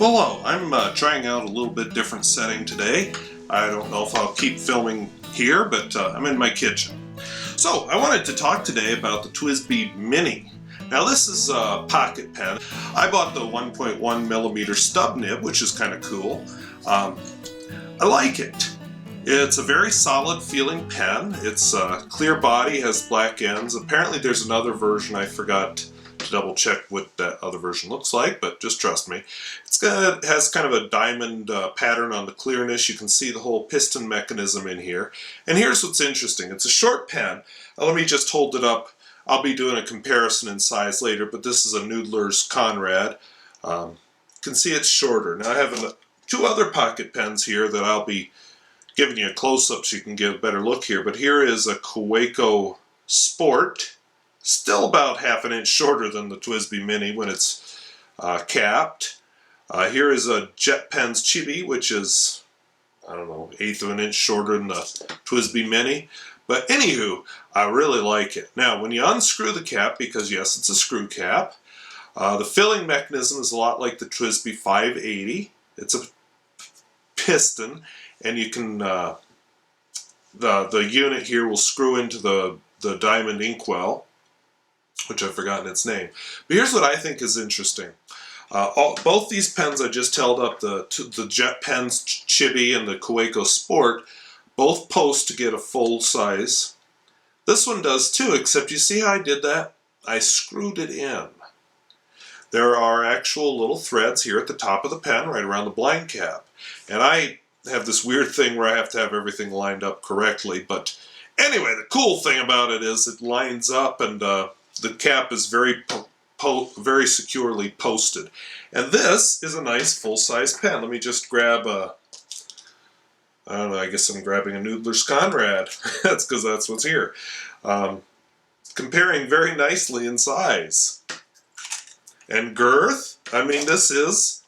Hello, I'm trying out a little bit different setting today. I don't know if I'll keep filming here, but I'm in my kitchen. So I wanted to talk today about the TWSBI Mini. Now this is a pocket pen. I bought the 1.1 millimeter stub nib, which is kind of cool. I like it. It's a very solid feeling pen. It's a clear body, has black ends. Apparently there's another version. I forgot to double check what that other version looks like, but just trust me. It has kind of a diamond pattern on the clearness. You can see the whole piston mechanism in here. And here's what's interesting. It's a short pen. Now, let me just hold it up. I'll be doing a comparison in size later, but this is a Noodler's Conrad. You can see it's shorter. Now I have two other pocket pens here that I'll be giving you a close-up so you can get a better look here. But here is a Kaweco Sport. Still about half an inch shorter than the TWSBI Mini when it's capped. Here is a JetPens Chibi, which is, I don't know, 1/8 of an inch shorter than the TWSBI Mini. But anywho, I really like it. Now, when you unscrew the cap, because yes, it's a screw cap, the filling mechanism is a lot like the TWSBI 580. It's a piston, and you can, the unit here will screw into the diamond inkwell, which I've forgotten its name. But here's what I think is interesting. Both these pens I just held up, the JetPens Chibi and the Kaweco Sport, both post to get a full size. This one does too, except you see how I did that? I screwed it in. There are actual little threads here at the top of the pen, right around the blind cap. And I have this weird thing where I have to have everything lined up correctly. But anyway, the cool thing about it is it lines up, and the cap is very securely posted. And this is a nice full-size pen. Let me just grab a, I don't know, I guess I'm grabbing a Noodler's Conrad. That's because that's what's here. Comparing very nicely in size. And girth, I mean, this is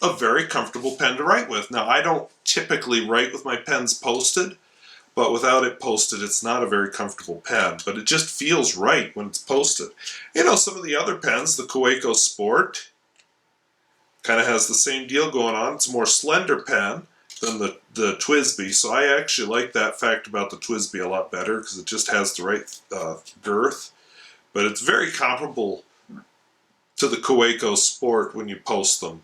a very comfortable pen to write with. Now, I don't typically write with my pens posted, but without it posted, it's not a very comfortable pen. But it just feels right when it's posted. You know, some of the other pens, the Kaweco Sport, kind of has the same deal going on. It's a more slender pen than the TWSBI, so I actually like that fact about the TWSBI a lot better because it just has the right girth. But it's very comparable to the Kaweco Sport when you post them.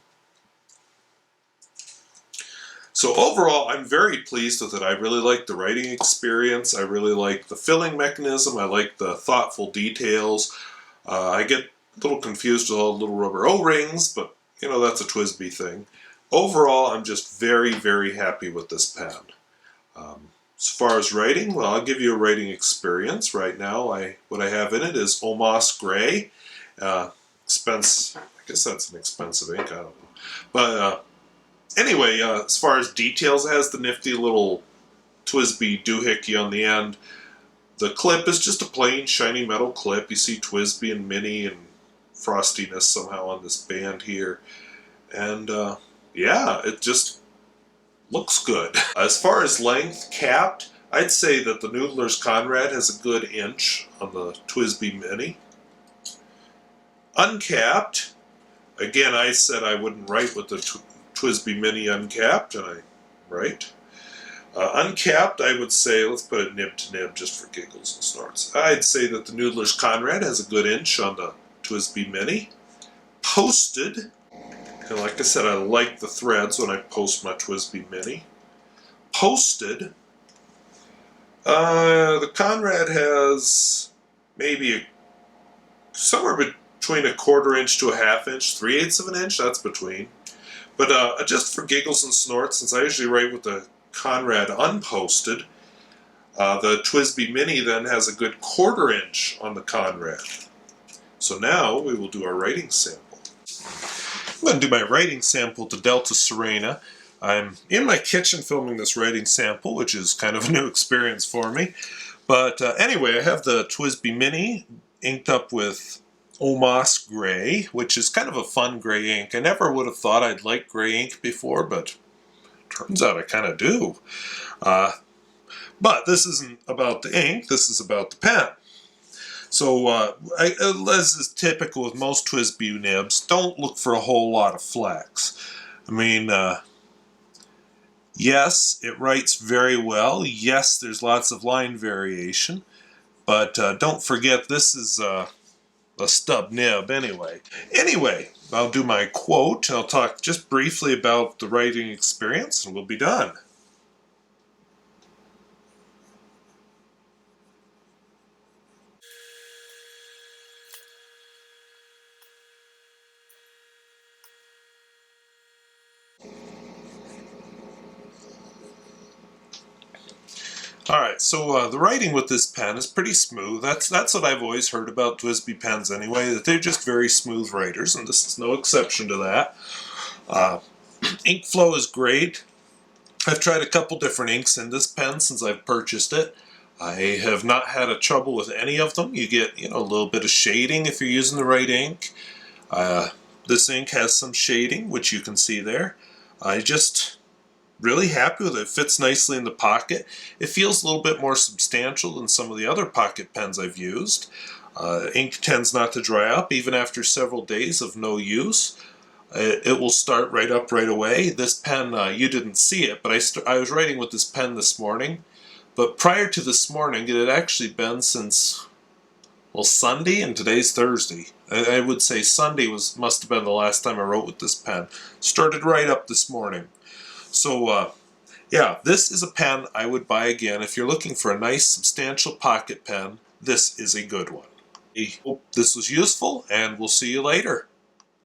So overall, I'm very pleased with it. I really like the writing experience. I really like the filling mechanism. I like the thoughtful details. I get a little confused with all the little rubber O-rings, but you know, that's a TWSBI thing. Overall, I'm just very, very happy with this pen. As far as writing, well, I'll give you a writing experience. Right now, what I have in it is Omas Gray. I guess that's an expensive ink, I don't know. But anyway, as far as details, it has the nifty little TWSBI doohickey on the end. The clip is just a plain shiny metal clip. You see TWSBI and Mini and frostiness somehow on this band here. And yeah, it just looks good. As far as length, capped, I'd say that the Noodler's Conrad has a good inch on the TWSBI Mini. Uncapped, again, I said I wouldn't write with the TWSBI Mini uncapped, and I write. Uncapped, I would say, let's put it nib to nib just for giggles and snorts. I'd say that the Noodler's Conrad has a good inch on the TWSBI Mini. Posted, and like I said, I like the threads when I post my TWSBI Mini. Posted, the Conrad has maybe somewhere between a 1/4 inch to a 1/2 inch, 3/8 of an inch, that's between. But just for giggles and snorts, since I usually write with the Conrad unposted, the TWSBI Mini then has a good 1/4 inch on the Conrad. So now we will do our writing sample. I'm going to do my writing sample to Delta Serena. I'm in my kitchen filming this writing sample, which is kind of a new experience for me. But anyway, I have the TWSBI Mini inked up with Omas Gray, which is kind of a fun gray ink. I never would have thought I'd like gray ink before, but turns out I kind of do. But this isn't about the ink, this is about the pen. So, as is typical with most TWSBI nibs, don't look for a whole lot of flex. I mean, yes, it writes very well. Yes, there's lots of line variation. But don't forget, this is a stub nib anyway. Anyway, I'll do my quote. I'll talk just briefly about the writing experience and we'll be done. Alright, so the writing with this pen is pretty smooth. That's what I've always heard about TWSBI pens anyway, that they're just very smooth writers, and this is no exception to that. Ink flow is great. I've tried a couple different inks in this pen since I've purchased it. I have not had a trouble with any of them. You get, a little bit of shading if you're using the right ink. This ink has some shading, which you can see there. I just really happy with it. It fits nicely in the pocket. It feels a little bit more substantial than some of the other pocket pens I've used. Ink tends not to dry up even after several days of no use. It will start right up right away. This pen, you didn't see it, but I was writing with this pen this morning. But prior to this morning, it had actually been since, well, Sunday, and today's Thursday. I would say Sunday must have been the last time I wrote with this pen. Started right up this morning. So, yeah, this is a pen I would buy again. If you're looking for a nice, substantial pocket pen, this is a good one. I hope this was useful, and we'll see you later.